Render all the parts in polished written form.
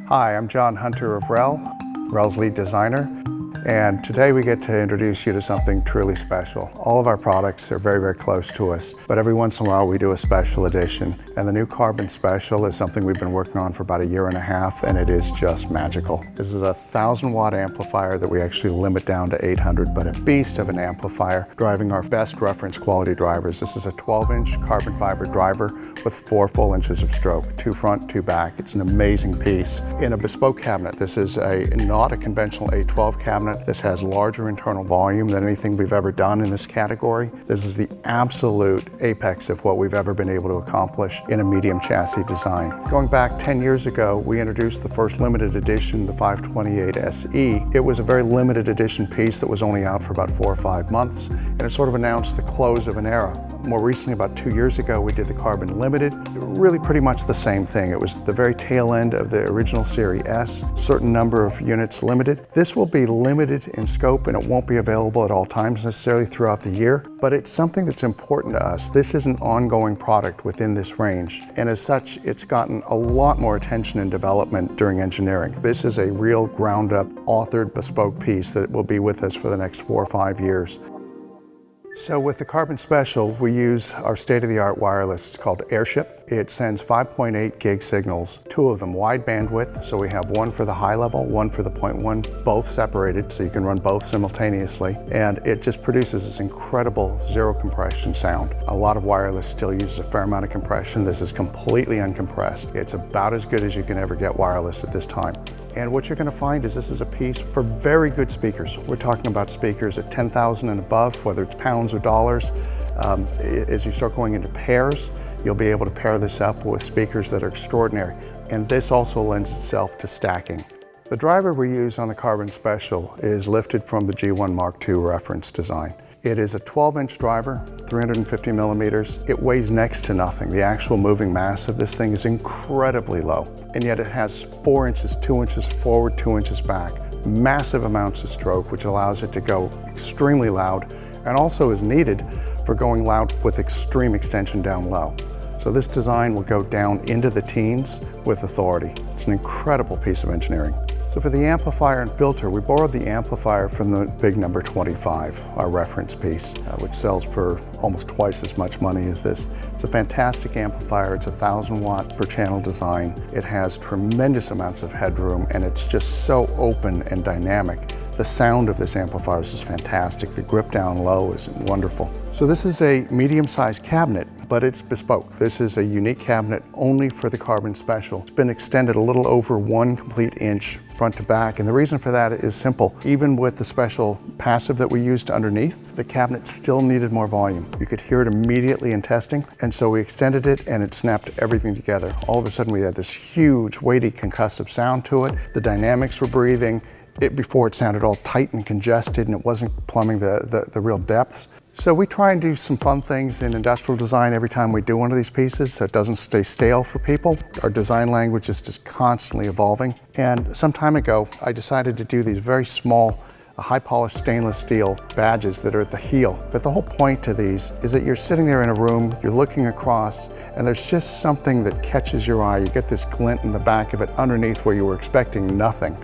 Hi, I'm John Hunter of REL, REL's lead designer, and today we get to introduce you to something truly special. All of our products are very, very close to us, but every once in a while we do a special edition, and the new Carbon Special is something we've been working on for about 1.5 years, and it is just magical. This is a 1,000-watt amplifier that we actually limit down to 800, but a beast of an amplifier, driving our best reference quality drivers. This is a 12-inch carbon fiber driver with 4 full inches of stroke, 2 front, 2 back. It's an amazing piece. In a bespoke cabinet, this is not a conventional A12 cabinet. This has larger internal volume than anything we've ever done in this category. This is the absolute apex of what we've ever been able to accomplish in a medium chassis design. Going back 10 years ago, we introduced the first limited edition, the 528 SE. It was a very limited edition piece that was only out for about 4 or 5 months, and it sort of announced the close of an era. More recently, about 2 years ago, we did the Carbon Limited. Really pretty much the same thing. It was the very tail end of the original Series S, certain number of units limited. This will be limited in scope and it won't be available at all times necessarily throughout the year, but it's something that's important to us. This is an ongoing product within this range, and as such, it's gotten a lot more attention and development during engineering. This is a real ground-up, authored, bespoke piece that will be with us for the next 4 or 5 years. So with the Carbon Special, we use our state-of-the-art wireless. It's called Airship. It sends 5.8 gig signals, 2 of them wide bandwidth, so we have one for the high level, one for the 0.1, both separated, so you can run both simultaneously. And it just produces this incredible zero compression sound. A lot of wireless still uses a fair amount of compression. This is completely uncompressed. It's about as good as you can ever get wireless at this time. And what you're going to find is this is a piece for very good speakers. We're talking about speakers at 10,000 and above, whether it's pounds or dollars. As you start going into pairs, you'll be able to pair this up with speakers that are extraordinary. And this also lends itself to stacking. The driver we use on the Carbon Special is lifted from the G1 Mark II reference design. It is a 12-inch driver, 350 millimeters. It weighs next to nothing. The actual moving mass of this thing is incredibly low, and yet it has 4 inches, 2 inches forward, 2 inches back. Massive amounts of stroke, which allows it to go extremely loud, and also is needed for going loud with extreme extension down low. So this design will go down into the teens with authority. It's an incredible piece of engineering. So for the amplifier and filter, we borrowed the amplifier from the big number 25, our reference piece, which sells for almost twice as much money as this. It's a fantastic amplifier. It's a 1,000-watt per channel design. It has tremendous amounts of headroom, and it's just so open and dynamic. The sound of this amplifier is just fantastic. The grip down low is wonderful. So this is a medium-sized cabinet, but it's bespoke. This is a unique cabinet only for the Carbon Special. It's been extended a little over 1 complete inch front to back, and the reason for that is simple. Even with the special passive that we used underneath, the cabinet still needed more volume. You could hear it immediately in testing, and so we extended it and it snapped everything together. All of a sudden we had this huge, weighty, concussive sound to it. The dynamics were breathing. Before it sounded all tight and congested, and it wasn't plumbing the real depths. So we try and do some fun things in industrial design every time we do one of these pieces so it doesn't stay stale for people. Our design language is just constantly evolving. And some time ago, I decided to do these very small, high-polished stainless steel badges that are at the heel. But the whole point to these is that you're sitting there in a room, you're looking across, and there's just something that catches your eye. You get this glint in the back of it underneath where you were expecting nothing.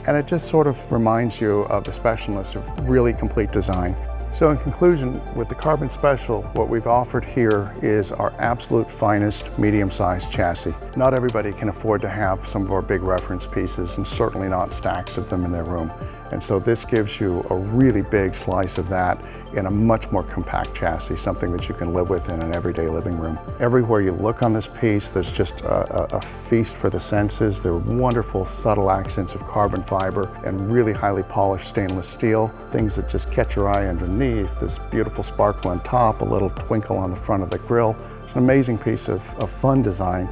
And it just sort of reminds you of the specialness of really complete design. So in conclusion, with the Carbon Special, what we've offered here is our absolute finest medium-sized chassis. Not everybody can afford to have some of our big reference pieces, and certainly not stacks of them in their room. And so this gives you a really big slice of that in a much more compact chassis, something that you can live with in an everyday living room. Everywhere you look on this piece, there's just a feast for the senses. There are wonderful, subtle accents of carbon fiber and really highly polished stainless steel, things that just catch your eye underneath, this beautiful sparkle on top, a little twinkle on the front of the grille. It's an amazing piece of fun design.